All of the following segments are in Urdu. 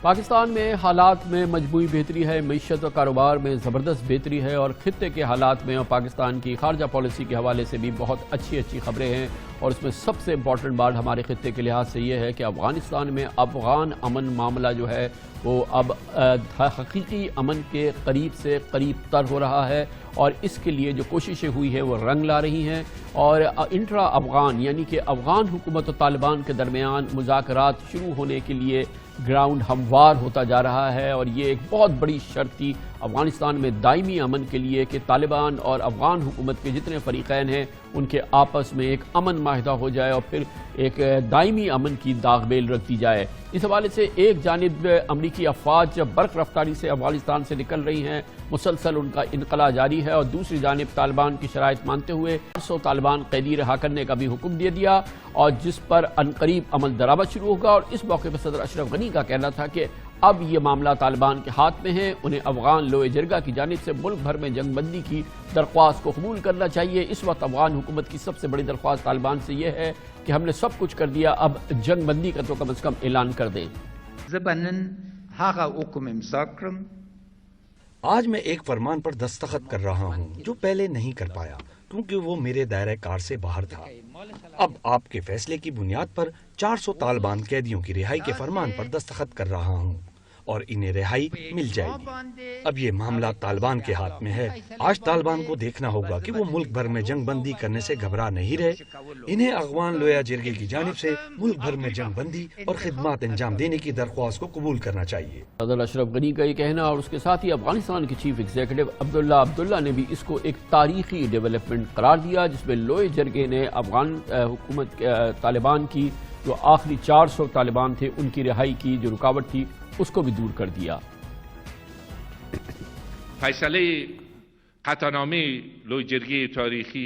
پاکستان میں حالات میں مجموعی بہتری ہے، معیشت و کاروبار میں زبردست بہتری ہے اور خطے کے حالات میں اور پاکستان کی خارجہ پالیسی کے حوالے سے بھی بہت اچھی خبریں ہیں، اور اس میں سب سے امپورٹنٹ بات ہمارے خطے کے لحاظ سے یہ ہے کہ افغانستان میں افغان امن معاملہ جو ہے وہ اب حقیقی امن کے قریب سے قریب تر ہو رہا ہے، اور اس کے لیے جو کوششیں ہوئی ہیں وہ رنگ لا رہی ہیں، اور انٹرا افغان یعنی کہ افغان حکومت و طالبان کے درمیان مذاکرات شروع ہونے کے لیے گراؤنڈ ہموار ہوتا جا رہا ہے، اور یہ ایک بہت بڑی شرط تھی افغانستان میں دائمی امن کے لیے کہ طالبان اور افغان حکومت کے جتنے فریقین ہیں ان کے آپس میں ایک امن معاہدہ ہو جائے اور پھر ایک دائمی امن کی داغ بیل رکھ دی جائے۔ اس حوالے سے ایک جانب امریکی افواج جب برق رفتاری سے افغانستان سے نکل رہی ہیں، مسلسل ان کا انخلا جاری ہے، اور دوسری جانب طالبان کی شرائط مانتے ہوئے 400 طالبان قیدی رہا کرنے کا بھی حکم دے دیا، اور جس پر عنقریب عمل درآمد شروع ہوگا۔ اور اس موقع پر صدر اشرف غنی کا کہنا تھا کہ اب یہ معاملہ طالبان کے ہاتھ میں ہے، انہیں افغان لوئے جرگہ کی جانب سے ملک بھر میں جنگ بندی کی درخواست کو قبول کرنا چاہیے۔ اس وقت افغان حکومت کی سب سے بڑی درخواست طالبان سے یہ ہے کہ ہم نے سب کچھ کر دیا، اب جنگ بندی کا تو کم از کم اعلان کر دیں۔ آج میں ایک فرمان پر دستخط کر رہا ہوں جو پہلے نہیں کر پایا کیونکہ وہ میرے دائرہ کار سے باہر تھا۔ اب آپ کے فیصلے کی بنیاد پر 400 طالبان قیدیوں کی رہائی کے فرمان پر دستخط کر رہا ہوں اور انہیں رہائی مل جائے گی۔ اب یہ معاملہ طالبان کے ہاتھ میں ہے۔ آج طالبان کو دیکھنا ہوگا کہ وہ ملک بھر میں جنگ بندی کرنے سے گھبرا نہیں رہے۔ انہیں افغان لویا جرگے کی جانب سے ملک بھر میں جنگ بندی اور خدمات انجام دینے کی درخواست کو قبول کرنا چاہیے۔ صدر اشرف غنی کا یہ کہنا، اور اس کے ساتھ ہی افغانستان کے چیف ایگزیکٹو عبداللہ نے بھی اس کو ایک تاریخی ڈیولپمنٹ قرار دیا، جس میں لوئے جرگے نے افغان حکومت طالبان کی جو آخری 400 طالبان تھے ان کی رہائی کی جو رکاوٹ تھی اس کو بھی دور کر دیا۔ فیصلے قطعنامه لوی جرگی تاریخی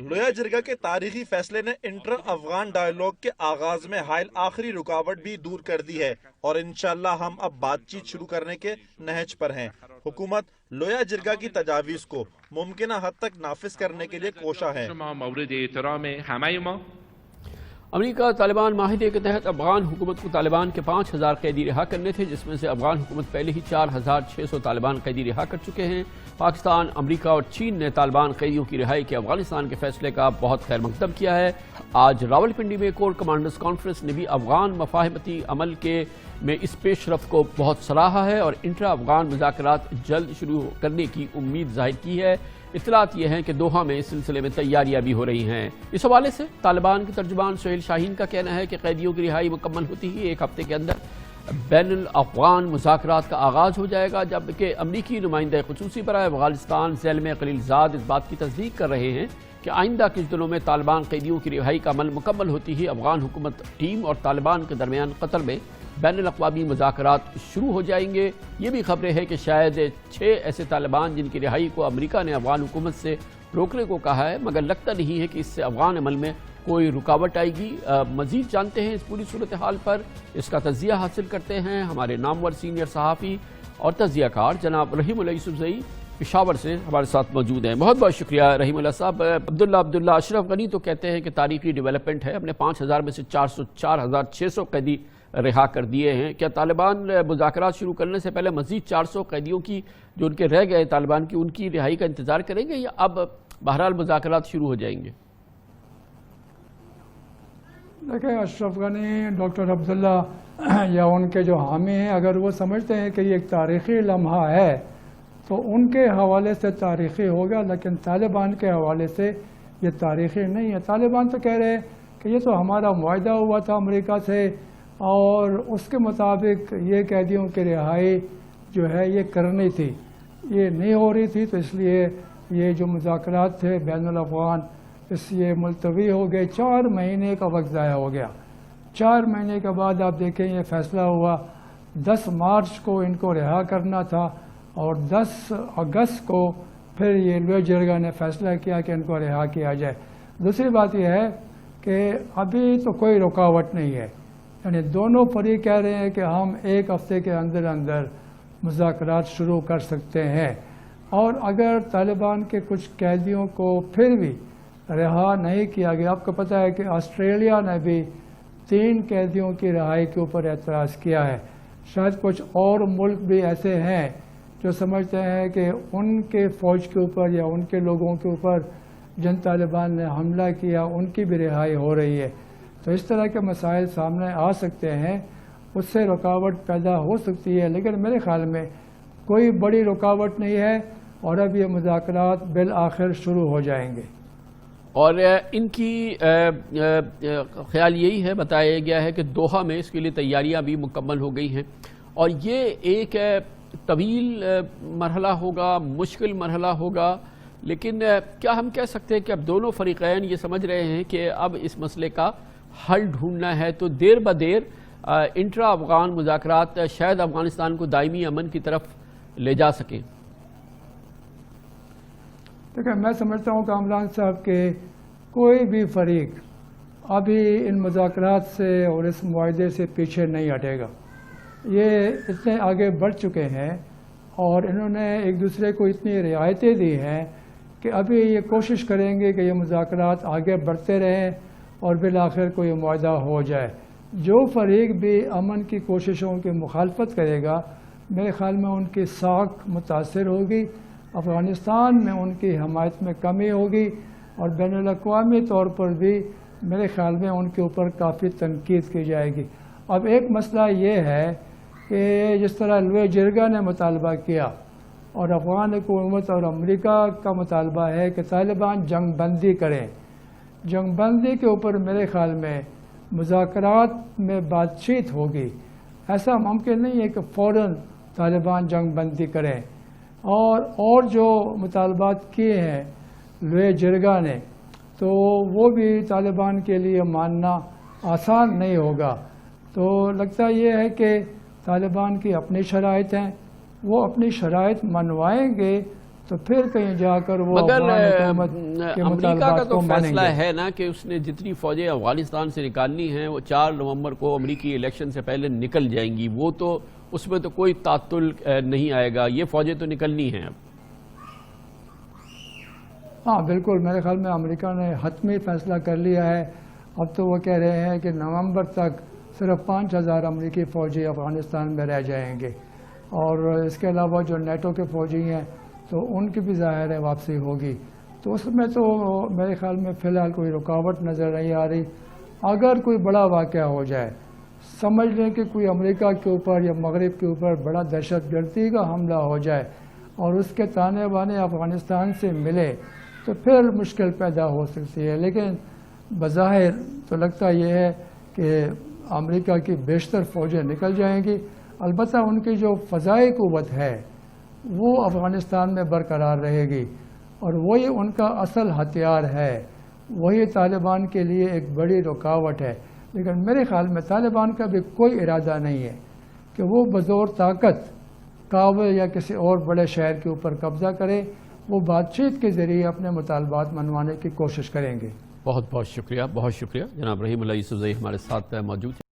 لویا جرگہ کے تاریخی فیصلے نے انٹر افغان ڈائیلاگ کے آغاز میں حائل آخری رکاوٹ بھی دور کر دی ہے، اور انشاءاللہ ہم اب بات چیت شروع کرنے کے نہج پر ہیں۔ حکومت لویا جرگہ کی تجاویز کو ممکنہ حد تک نافذ کرنے کے لیے کوشاں ہے۔ مورد احترام همه ما امریکہ طالبان معاہدے کے تحت افغان حکومت کو طالبان کے 5000 قیدی رہا کرنے تھے، جس میں سے افغان حکومت پہلے ہی 4600 طالبان قیدی رہا کر چکے ہیں۔ پاکستان، امریکہ اور چین نے طالبان قیدیوں کی رہائی کے افغانستان کے فیصلے کا بہت خیر مقدم کیا ہے۔ آج راولپنڈی میں کور کمانڈرز کانفرنس نے بھی افغان مفاہمتی عمل میں اس پیش رفت کو بہت سراہا ہے اور انٹرا افغان مذاکرات جلد شروع کرنے کی امید ظاہر کی ہے۔ اطلاعات یہ ہیں کہ دوحہ میں اس سلسلے میں تیاریاں بھی ہو رہی ہیں۔ اس حوالے سے طالبان کے ترجمان سہیل شاہین کا کہنا ہے کہ قیدیوں کی رہائی مکمل ہوتی ہی ایک ہفتے کے اندر بین الافغان مذاکرات کا آغاز ہو جائے گا، جبکہ امریکی نمائندہ خصوصی برائے افغانستان زلمے خلیل زاد اس بات کی تصدیق کر رہے ہیں کہ آئندہ کچھ دنوں میں طالبان قیدیوں کی رہائی کا عمل مکمل ہوتی ہی افغان حکومت ٹیم اور طالبان کے درمیان قطر میں بین الاقوامی مذاکرات شروع ہو جائیں گے۔ یہ بھی خبریں ہیں کہ شاید 6 ایسے طالبان جن کی رہائی کو امریکہ نے افغان حکومت سے روکنے کو کہا ہے، مگر لگتا نہیں ہے کہ اس سے افغان عمل میں کوئی رکاوٹ آئے گی۔ مزید جانتے ہیں اس پوری صورتحال پر، اس کا تجزیہ حاصل کرتے ہیں ہمارے نامور سینئر صحافی اور تجزیہ کار جناب رحیم اللہ یوسفزئی پشاور سے ہمارے ساتھ موجود ہیں۔ بہت بہت شکریہ رحیم اللہ صاحب۔ عبداللہ اشرف غنی تو کہتے ہیں کہ تاریخی ڈیولپمنٹ ہے، ہم نے 5000 میں سے 4600 قیدی رہا کر دیے ہیں۔ کیا طالبان مذاکرات شروع کرنے سے پہلے مزید 400 قیدیوں کی جو ان کے رہ گئے طالبان کی ان کی رہائی کا انتظار کریں گے، یا اب بہرحال مذاکرات شروع ہو جائیں گے؟ دیکھیں، اشرف غنی، ڈاکٹر عبداللہ یا ان کے جو حامی ہیں، اگر وہ سمجھتے ہیں کہ یہ ایک تاریخی لمحہ ہے تو ان کے حوالے سے تاریخی ہوگا، لیکن طالبان کے حوالے سے یہ تاریخی نہیں ہے۔ طالبان تو کہہ رہے ہیں کہ یہ تو ہمارا معاہدہ ہوا تھا امریکہ سے اور اس کے مطابق یہ قیدیوں کی رہائی جو ہے یہ کرنی تھی، یہ نہیں ہو رہی تھی، تو اس لیے یہ جو مذاکرات تھے بین الافغان یہ ملتوی ہو گئے۔ 4 مہینے کا وقت ضائع ہو گیا۔ 4 مہینے کے بعد آپ دیکھیں یہ فیصلہ ہوا، 10 مارچ کو ان کو رہا کرنا تھا اور 10 اگست کو پھر یہ لوئے جرگہ نے فیصلہ کیا کہ ان کو رہا کیا جائے۔ دوسری بات یہ ہے کہ ابھی تو کوئی رکاوٹ نہیں ہے، یعنی دونوں فریق کہہ رہے ہیں کہ ہم 1 ہفتے کے اندر اندر مذاکرات شروع کر سکتے ہیں، اور اگر طالبان کے کچھ قیدیوں کو پھر بھی رہا نہیں کیا گیا، آپ کو پتہ ہے کہ آسٹریلیا نے بھی 3 قیدیوں کی رہائی کے اوپر اعتراض کیا ہے، شاید کچھ اور ملک بھی ایسے ہیں جو سمجھتے ہیں کہ ان کے فوج کے اوپر یا ان کے لوگوں کے اوپر جن طالبان نے حملہ کیا ان کی بھی رہائی ہو رہی ہے. تو اس طرح کے مسائل سامنے آ سکتے ہیں, اس سے رکاوٹ پیدا ہو سکتی ہے, لیکن میرے خیال میں کوئی بڑی رکاوٹ نہیں ہے اور اب یہ مذاکرات بالآخر شروع ہو جائیں گے. اور ان کی خیال یہی ہے, بتایا گیا ہے کہ دوحہ میں اس کے لیے تیاریاں بھی مکمل ہو گئی ہیں اور یہ ایک طویل مرحلہ ہوگا, مشکل مرحلہ ہوگا, لیکن کیا ہم کہہ سکتے ہیں کہ اب دونوں فریقین یہ سمجھ رہے ہیں کہ اب اس مسئلے کا حل ڈھونڈنا ہے تو دیر بدیر انٹرا افغان مذاکرات شاید افغانستان کو دائمی امن کی طرف لے جا سکیں؟ دیکھیں, میں سمجھتا ہوں کہ کامران صاحب کہ کوئی بھی فریق ابھی ان مذاکرات سے اور اس معاہدے سے پیچھے نہیں ہٹے گا. یہ اتنے آگے بڑھ چکے ہیں اور انہوں نے ایک دوسرے کو اتنی رعایتیں دی ہیں کہ ابھی یہ کوشش کریں گے کہ یہ مذاکرات آگے بڑھتے رہیں اور بالآخر کوئی معاہدہ ہو جائے. جو فریق بھی امن کی کوششوں کی مخالفت کرے گا میرے خیال میں ان کی ساکھ متاثر ہوگی, افغانستان میں ان کی حمایت میں کمی ہوگی اور بین الاقوامی طور پر بھی میرے خیال میں ان کے اوپر کافی تنقید کی جائے گی. اب ایک مسئلہ یہ ہے کہ جس طرح لوئے جرگا نے مطالبہ کیا اور افغان حکومت اور امریکہ کا مطالبہ ہے کہ طالبان جنگ بندی کریں, جنگ بندی کے اوپر میرے خیال میں مذاکرات میں بات چیت ہوگی. ایسا ممکن نہیں ہے کہ فوراً طالبان جنگ بندی کریں. اور جو مطالبات کیے ہیں لوئے جرگا نے تو وہ بھی طالبان کے لیے ماننا آسان نہیں ہوگا. تو لگتا یہ ہے کہ طالبان کی اپنی شرائط ہیں, وہ اپنی شرائط منوائیں گے تو پھر کہیں جا کر وہ مگر حکومت کے امریکہ کا مطالبات تو کو مانیں فیصلہ گے. ہے نا کہ اس نے جتنی فوجیں افغانستان سے نکالنی ہیں وہ 4 نومبر کو امریکی الیکشن سے پہلے نکل جائیں گی. وہ تو اس میں تو کوئی تعطل نہیں آئے گا, یہ فوجیں تو نکلنی ہیں اب. ہاں بالکل, میرے خیال میں امریکہ نے حتمی فیصلہ کر لیا ہے. اب تو وہ کہہ رہے ہیں کہ نومبر تک صرف 5000 امریکی فوجی افغانستان میں رہ جائیں گے اور اس کے علاوہ جو نیٹو کے فوجی ہیں تو ان کی بھی ظاہر ہے واپسی ہوگی. تو اس میں تو میرے خیال میں فی الحال کوئی رکاوٹ نظر نہیں آ رہی. اگر کوئی بڑا واقعہ ہو جائے, سمجھ لیں کہ کوئی امریکہ کے اوپر یا مغرب کے اوپر بڑا دہشت گردی کا حملہ ہو جائے اور اس کے تانے بانے افغانستان سے ملے تو پھر مشکل پیدا ہو سکتی ہے. لیکن بظاہر تو لگتا یہ ہے کہ امریکہ کی بیشتر فوجیں نکل جائیں گی. البتہ ان کی جو فضائی قوت ہے وہ افغانستان میں برقرار رہے گی اور وہی ان کا اصل ہتھیار ہے, وہی طالبان کے لیے ایک بڑی رکاوٹ ہے. لیکن میرے خیال میں طالبان کا بھی کوئی ارادہ نہیں ہے کہ وہ بزور طاقت کابل یا کسی اور بڑے شہر کے اوپر قبضہ کرے. وہ بات چیت کے ذریعے اپنے مطالبات منوانے کی کوشش کریں گے. بہت بہت شکریہ, بہت شکریہ جناب رحیم اللہ یوسف زئی ہمارے ساتھ موجود.